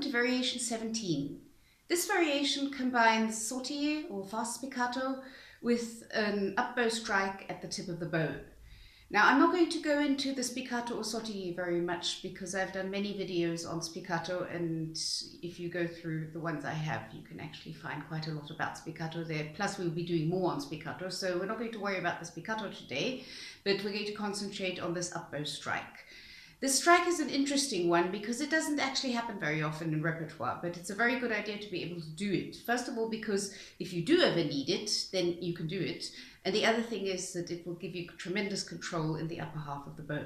to variation 17. This variation combines sauté or fast spiccato with an up bow strike at the tip of the bow. Now, I'm not going to go into the spiccato or sauté very much because I've done many videos on spiccato, and if you go through the ones I have, you can actually find quite a lot about spiccato there. Plus, we'll be doing more on spiccato, so we're not going to worry about the spiccato today, but we're going to concentrate on this up bow strike. This strike is an interesting one because it doesn't actually happen very often in repertoire, but it's a very good idea to be able to do it. First of all, because if you do ever need it, then you can do it. And the other thing is that it will give you tremendous control in the upper half of the bow.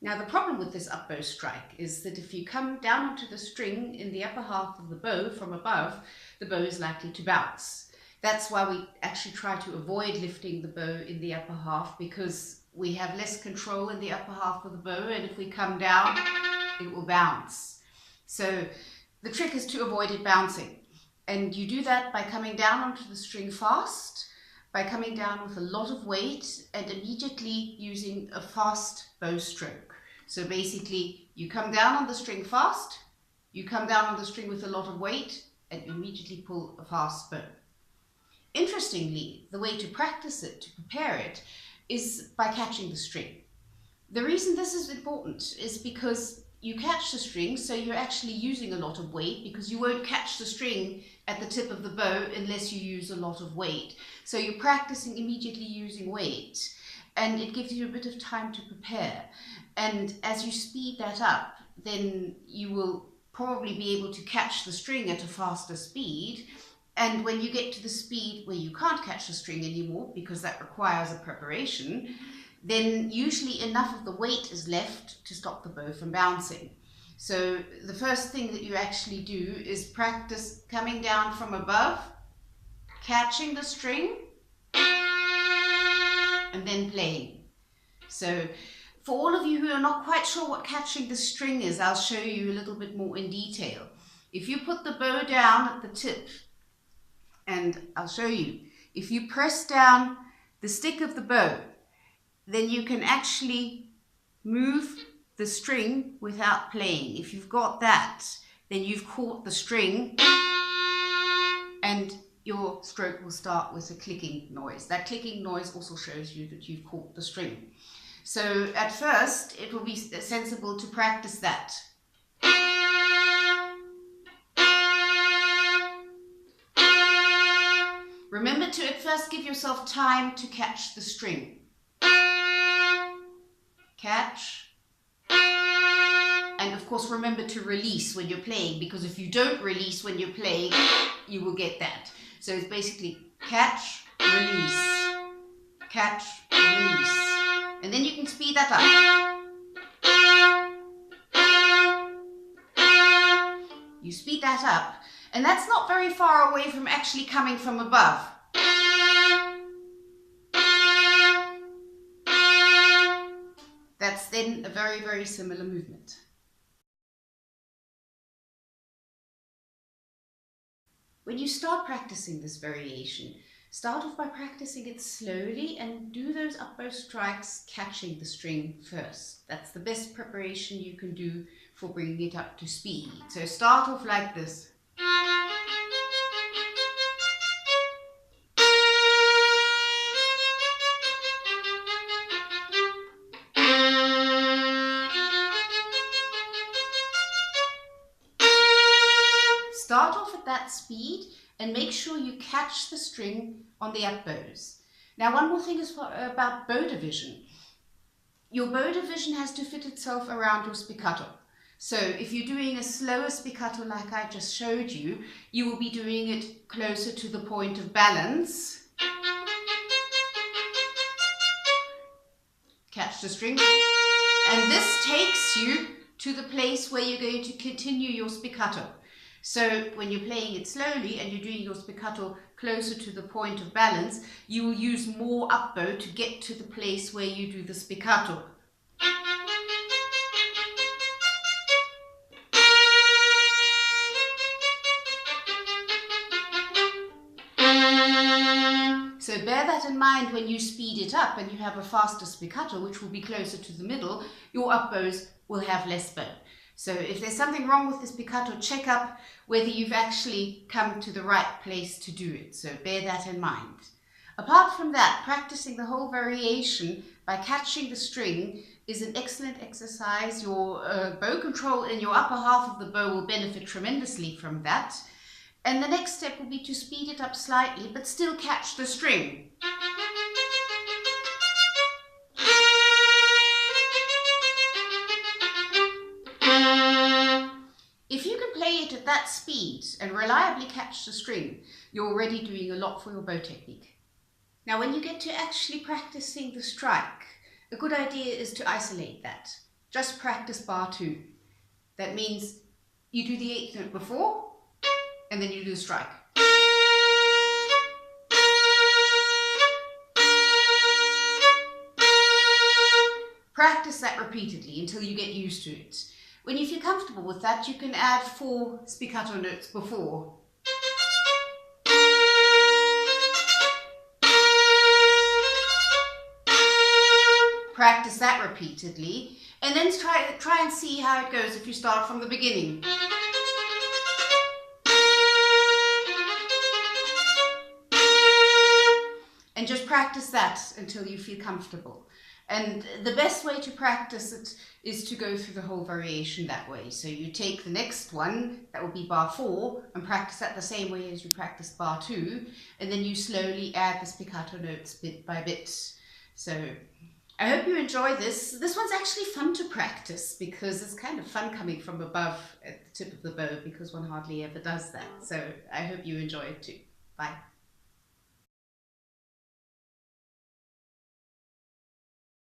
Now, the problem with this up bow strike is that if you come down onto the string in the upper half of the bow from above, the bow is likely to bounce. That's why we actually try to avoid lifting the bow in the upper half, because we have less control in the upper half of the bow, and if we come down, it will bounce. So the trick is to avoid it bouncing. And you do that by coming down onto the string fast, by coming down with a lot of weight and immediately using a fast bow stroke. So basically, you come down on the string fast, you come down on the string with a lot of weight, and you immediately pull a fast bow. Interestingly, the way to practice it, to prepare it, is by catching the string. The reason this is important is because you catch the string, so you're actually using a lot of weight, because you won't catch the string at the tip of the bow unless you use a lot of weight. So you're practicing immediately using weight, and it gives you a bit of time to prepare. And as you speed that up, then you will probably be able to catch the string at a faster speed. And when you get to the speed where you can't catch the string anymore, because that requires a preparation, then usually enough of the weight is left to stop the bow from bouncing. So the first thing that you actually do is practice coming down from above, catching the string, and then playing. So for all of you who are not quite sure what catching the string is, I'll show you a little bit more in detail. If you put the bow down at the tip, and I'll show you, if you press down the stick of the bow, then you can actually move the string without playing. If you've got that, then you've caught the string, and your stroke will start with a clicking noise. That clicking noise also shows you that you've caught the string. So at first, it will be sensible to practice that. Remember to at first give yourself time to catch the string. Catch. And of course, remember to release when you're playing, because if you don't release when you're playing, you will get that. So it's basically catch, release, catch, release. And then you can speed that up. You speed that up. And that's not very far away from actually coming from above. That's then a very, very similar movement. When you start practicing this variation, start off by practicing it slowly and do those up bow strikes catching the string first. That's the best preparation you can do for bringing it up to speed. So start off like this. Start off at that speed and make sure you catch the string on the up bows. Now, one more thing is about bow division. Your bow division has to fit itself around your spiccato. So if you're doing a slower spiccato like I just showed you, you will be doing it closer to the point of balance. Catch the string. And this takes you to the place where you're going to continue your spiccato. So when you're playing it slowly and you're doing your spiccato closer to the point of balance, you will use more up bow to get to the place where you do the spiccato. So bear that in mind when you speed it up and you have a faster spiccato, which will be closer to the middle, your up bows will have less bow. So if there's something wrong with this piccato, check up whether you've actually come to the right place to do it. So bear that in mind. Apart from that, practicing the whole variation by catching the string is an excellent exercise. Your bow control in your upper half of the bow will benefit tremendously from that. And the next step will be to speed it up slightly, but still catch the string. If you can play it at that speed and reliably catch the string, you're already doing a lot for your bow technique. Now, when you get to actually practicing the strike, a good idea is to isolate that. Just practice bar 2. That means you do the 8th note before, and then you do the strike. Practice that repeatedly until you get used to it. When you feel comfortable with that, you can add 4 spiccato notes before. Practice that repeatedly, and then try and see how it goes if you start from the beginning. And just practice that until you feel comfortable. And the best way to practice it is to go through the whole variation that way. So you take the next one, that will be bar 4, and practice that the same way as you practiced bar 2, and then you slowly add the spiccato notes bit by bit. So I hope you enjoy this. This one's actually fun to practice because it's kind of fun coming from above at the tip of the bow, because one hardly ever does that. So I hope you enjoy it too. Bye.